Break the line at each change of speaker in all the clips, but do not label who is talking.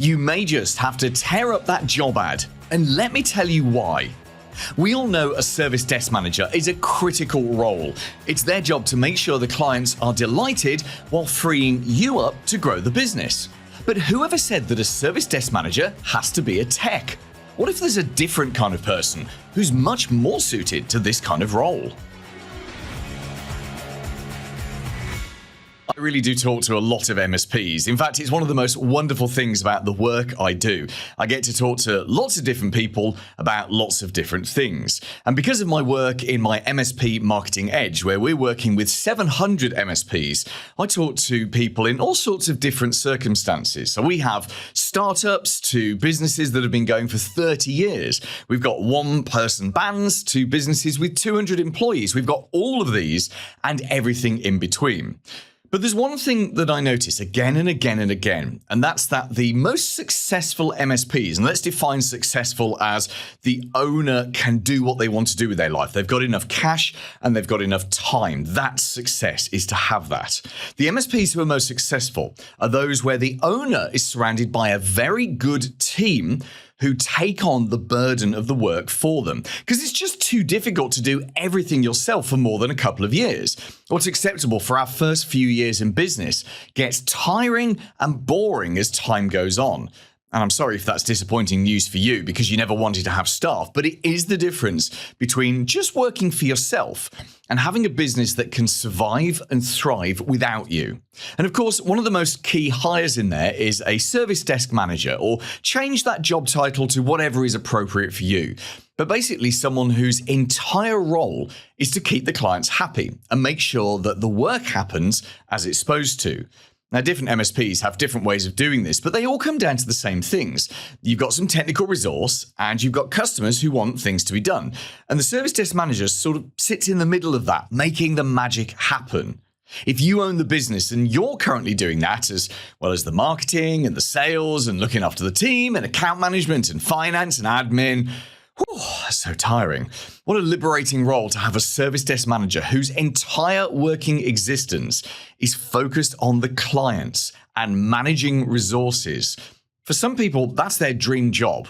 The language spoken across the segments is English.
You may just have to tear up that job ad, and let me tell you why. We all know a service desk manager is a critical role. It's their job to make sure the clients are delighted while freeing you up to grow the business. But whoever said that a service desk manager has to be a tech? What if there's a different kind of person who's much more suited to this kind of role? I really do talk to a lot of MSPs. In fact, it's one of the most wonderful things about the work I do. I get to talk to lots of different people about lots of different things. And because of my work in my MSP Marketing Edge, where we're working with 700 MSPs, I talk to people in all sorts of different circumstances. So we have startups to businesses that have been going for 30 years. We've got one-person bands to businesses with 200 employees. We've got all of these and everything in between. But there's one thing that I notice again and again and again, and that's that the most successful MSPs, and let's define successful as the owner can do what they want to do with their life. They've got enough cash and they've got enough time. That's success, is to have that. The MSPs who are most successful are those where the owner is surrounded by a very good team who take on the burden of the work for them. Because it's just too difficult to do everything yourself for more than a couple of years. What's acceptable for our first few years in business gets tiring and boring as time goes on. And I'm sorry if that's disappointing news for you because you never wanted to have staff, but it is the difference between just working for yourself and having a business that can survive and thrive without you. And of course, one of the most key hires in there is a service desk manager, or change that job title to whatever is appropriate for you. But basically someone whose entire role is to keep the clients happy and make sure that the work happens as it's supposed to. Now, different MSPs have different ways of doing this, but they all come down to the same things. You've got some technical resource and you've got customers who want things to be done. And the service desk manager sort of sits in the middle of that, making the magic happen. If you own the business and you're currently doing that, as well as the marketing and the sales and looking after the team and account management and finance and admin, so tiring. What a liberating role to have a service desk manager whose entire working existence is focused on the clients and managing resources. For some people, that's their dream job.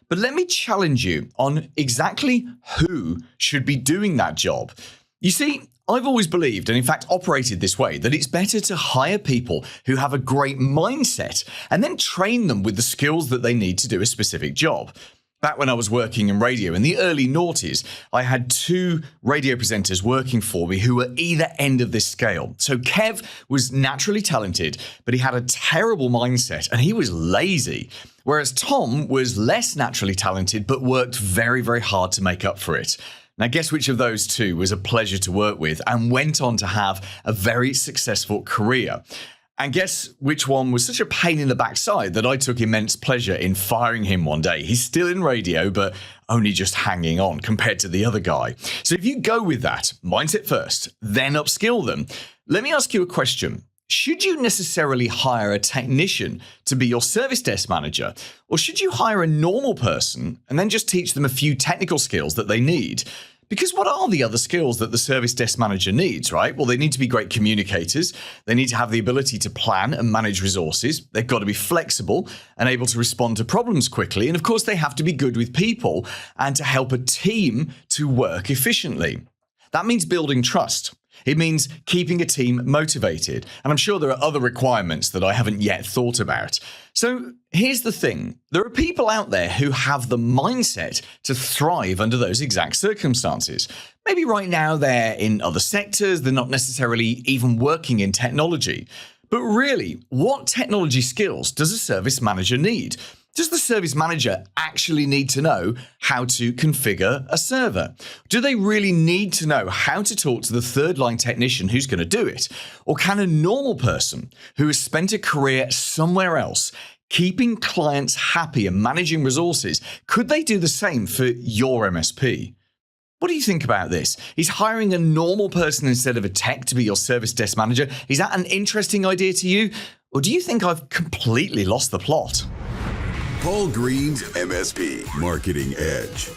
But let me challenge you on exactly who should be doing that job. You see, I've always believed, and in fact operated this way, that it's better to hire people who have a great mindset and then train them with the skills that they need to do a specific job. Back when I was working in radio in the early noughties, I had two radio presenters working for me who were either end of this scale. So Kev was naturally talented, but he had a terrible mindset and he was lazy. Whereas Tom was less naturally talented, but worked very, very hard to make up for it. Now, guess which of those two was a pleasure to work with and went on to have a very successful career. And guess which one was such a pain in the backside that I took immense pleasure in firing him one day. He's still in radio, but only just hanging on compared to the other guy. So if you go with that, mindset first, then upskill them, let me ask you a question. Should you necessarily hire a technician to be your service desk manager? Or should you hire a normal person and then just teach them a few technical skills that they need? Because what are the other skills that the service desk manager needs, right? Well, they need to be great communicators. They need to have the ability to plan and manage resources. They've got to be flexible and able to respond to problems quickly. And of course, they have to be good with people and to help a team to work efficiently. That means building trust. It means keeping a team motivated. And I'm sure there are other requirements that I haven't yet thought about. So here's the thing. There are people out there who have the mindset to thrive under those exact circumstances. Maybe right now they're in other sectors. They're not necessarily even working in technology. But really, what technology skills does a service manager need? Does the service manager actually need to know how to configure a server? Do they really need to know how to talk to the third line technician who's going to do it? Or can a normal person who has spent a career somewhere else, keeping clients happy and managing resources, could they do the same for your MSP? What do you think about this? Is hiring a normal person instead of a tech to be your service desk manager, is that an interesting idea to you? Or do you think I've completely lost the plot?
Paul Green's MSP Marketing Edge.